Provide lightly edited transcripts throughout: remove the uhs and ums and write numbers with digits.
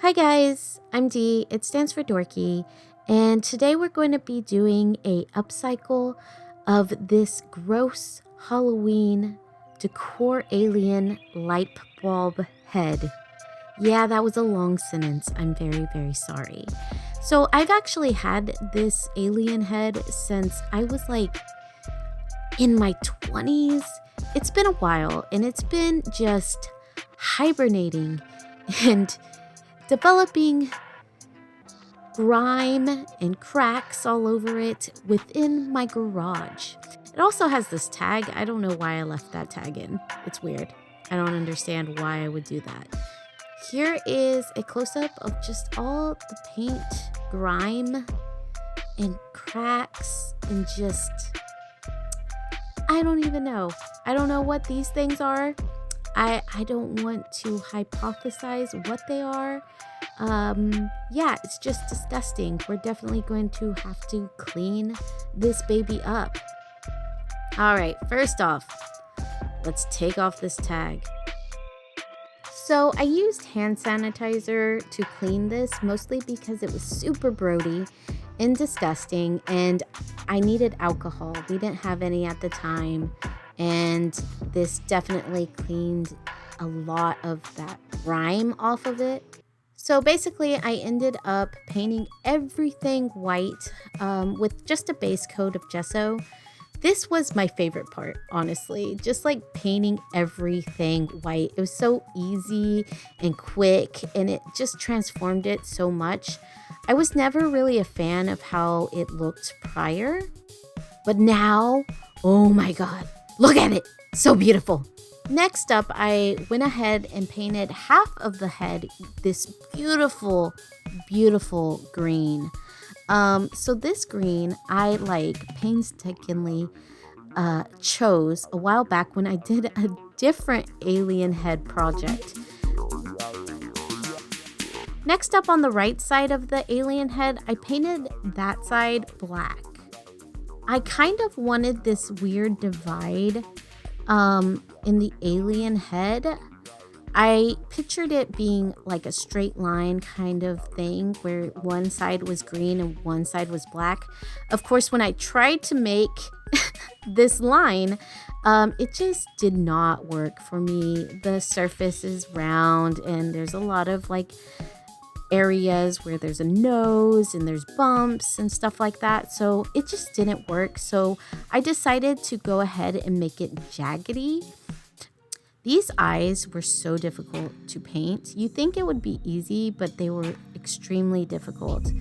Hi guys, I'm Dee. It stands for Dorky, and today we're going to be doing a upcycle of this gross Halloween decor alien light bulb head. Yeah, that was a long sentence. I'm very, very sorry. So I've actually had this alien head since I was like in my 20s. It's been a while, and it's been just hibernating and developing grime and cracks all over it within my garage. It also has this tag. I don't know why I left that tag in. It's weird. I don't understand why I would do that. Here is a close-up of just all the paint, grime, and cracks, and just, I don't even know. I don't know what these things are. I don't want to hypothesize what they are. Yeah, it's just disgusting. We're definitely going to have to clean this baby up. All right, first off, let's take off this tag. So I used hand sanitizer to clean this, mostly because it was super grody and disgusting, and I needed alcohol. We didn't have any at the time, and this definitely cleaned a lot of that grime off of it. So basically, I ended up painting everything white with just a base coat of gesso. This was my favorite part, honestly, just like painting everything white. It was so easy and quick, and it just transformed it so much. I was never really a fan of how it looked prior, but now, oh my God, look at it, so beautiful. Next up, I went ahead and painted half of the head this beautiful, beautiful green. So this green I painstakingly chose a while back when I did a different alien head project. Next up, on the right side of the alien head, I painted that side black. I kind of wanted this weird divide in the alien head. I pictured it being like a straight line kind of thing where one side was green and one side was black. Of course, when I tried to make this line, it just did not work for me. The surface is round and there's a lot of areas where there's a nose and there's bumps and stuff like that. So it just didn't work. So I decided to go ahead and make it jaggedy. These eyes were so difficult to paint. You think it would be easy, but they were extremely difficult.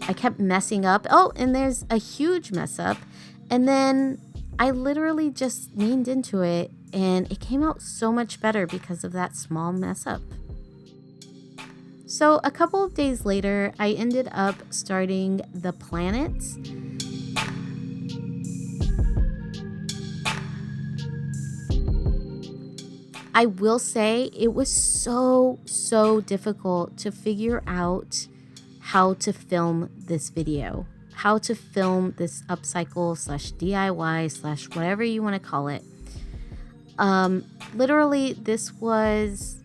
I kept messing up. Oh, and there's a huge mess up. And then I literally just leaned into it, and it came out so much better because of that small mess up. So a couple of days later, I ended up starting the planets. I will say it was so difficult to figure out how to film this video, how to film this upcycle / DIY / whatever you want to call it. Literally, this was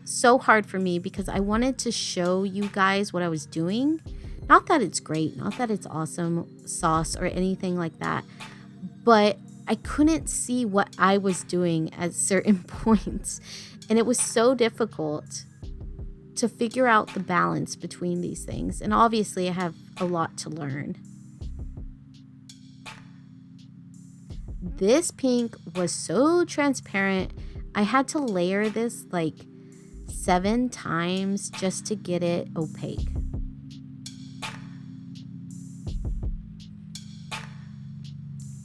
so hard for me because I wanted to show you guys what I was doing. Not that it's great, not that it's awesome sauce or anything like that, but I couldn't see what I was doing at certain points. And it was so difficult to figure out the balance between these things. And obviously, I have a lot to learn. This pink was so transparent. I had to layer this 7 times just to get it opaque.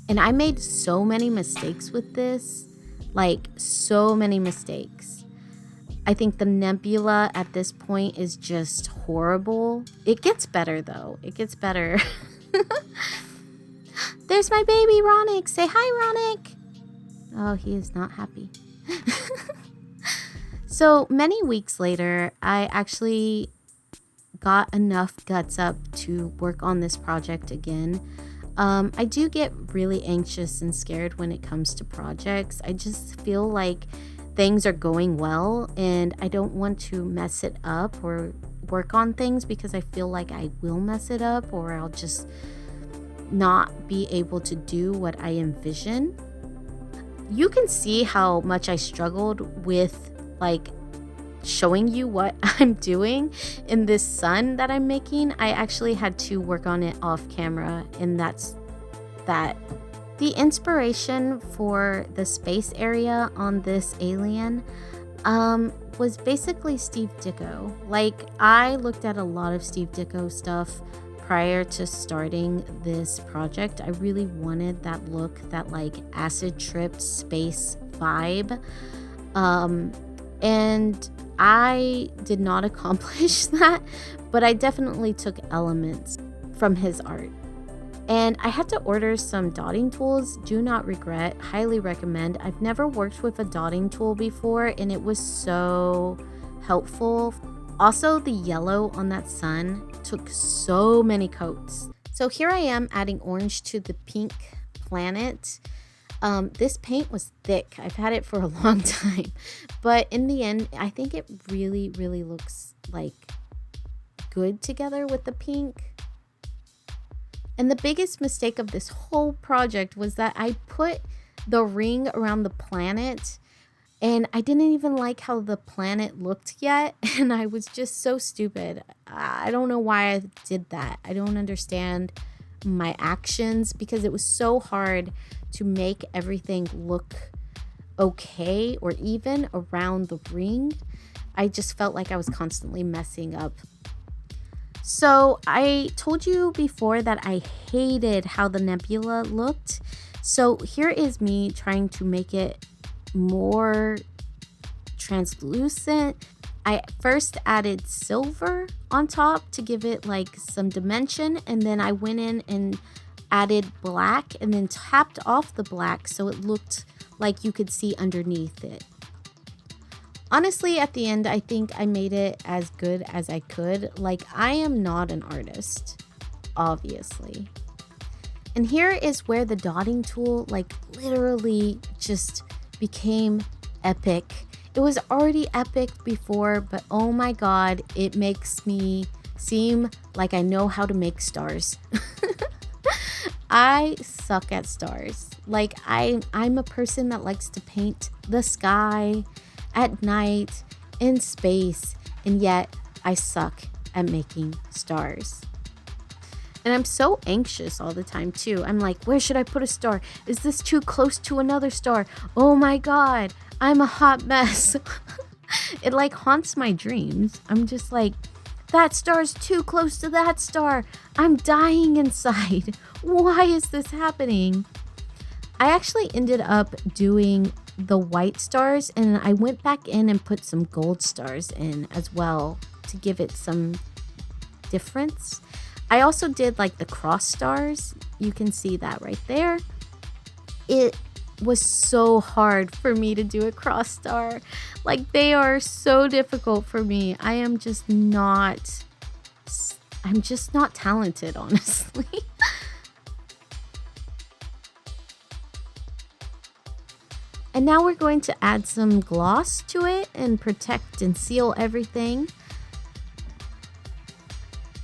And I made so many mistakes with this, so many mistakes. I think the nebula at this point is just horrible. It gets better though. It gets better. There's my baby, Ronick. Say hi, Ronick. Oh, he is not happy. So many weeks later, I actually got enough guts up to work on this project again. I do get really anxious and scared when it comes to projects. I just feel like things are going well and I don't want to mess it up or work on things because I feel like I will mess it up or I'll just not be able to do what I envision. You can see how much I struggled with like showing you what I'm doing in this sun that I'm making. I actually had to work on it off camera, and that's that. The inspiration for the space area on this alien was basically Steve Ditko. Like, I looked at a lot of Steve Ditko stuff prior to starting this project. I really wanted that look, that like acid trip space vibe. And I did not accomplish that, but I definitely took elements from his art. And I had to order some dotting tools. Do not regret, highly recommend. I've never worked with a dotting tool before and it was so helpful. Also, the yellow on that sun took so many coats. So here I am adding orange to the pink planet. This paint was thick. I've had it for a long time, but in the end, I think it really, really looks like good together with the pink. And the biggest mistake of this whole project was that I put the ring around the planet and I didn't even like how the planet looked yet. And I was just so stupid. I don't know why I did that. I don't understand my actions because it was so hard to make everything look okay or even around the ring. I just felt like I was constantly messing up. So I told you before that I hated how the nebula looked. So here is me trying to make it more translucent. I first added silver on top to give it like some dimension, and then I went in and added black and then tapped off the black so it looked like you could see underneath it. Honestly, at the end, I think I made it as good as I could. Like, I am not an artist, obviously. And here is where the dotting tool, like, literally just became epic. It was already epic before, but oh my god, it makes me seem like I know how to make stars. I suck at stars. Like, I'm a person that likes to paint the sky at night, in space, and yet I suck at making stars. And I'm so anxious all the time too. I'm like, where should I put a star? Is this too close to another star? Oh my god, I'm a hot mess. It like haunts my dreams. I'm just like, that star's too close to that star. I'm dying inside. Why is this happening? I actually ended up doing the white stars and I went back in and put some gold stars in as well to give it some difference. I also did like the cross stars. You can see that right there. It was so hard for me to do a cross star. Like, they are so difficult for me. I'm just not talented, honestly. And now we're going to add some gloss to it and protect and seal everything.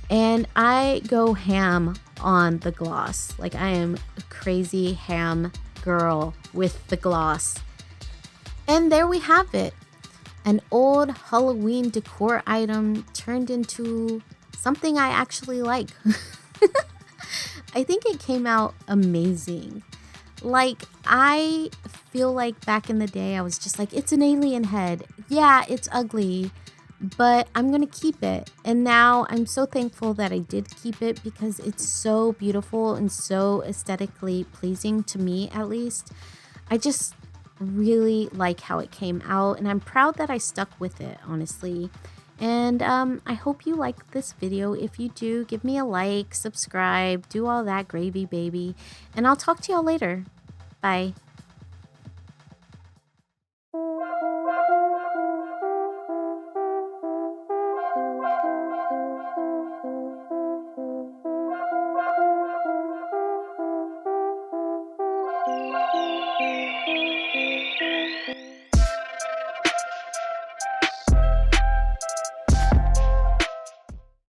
And I go ham on the gloss. Like, I am a crazy ham girl with the gloss. And there we have it. An old Halloween decor item turned into something I actually like. I think it came out amazing. Like, I feel like back in the day, I was just like, it's an alien head. Yeah, it's ugly, but I'm going to keep it. And now I'm so thankful that I did keep it because it's so beautiful and so aesthetically pleasing to me, at least. I just really like how it came out, and I'm proud that I stuck with it, honestly. And I hope you like this video. If you do, give me a like, subscribe, do all that gravy, baby. And I'll talk to y'all later. Bye.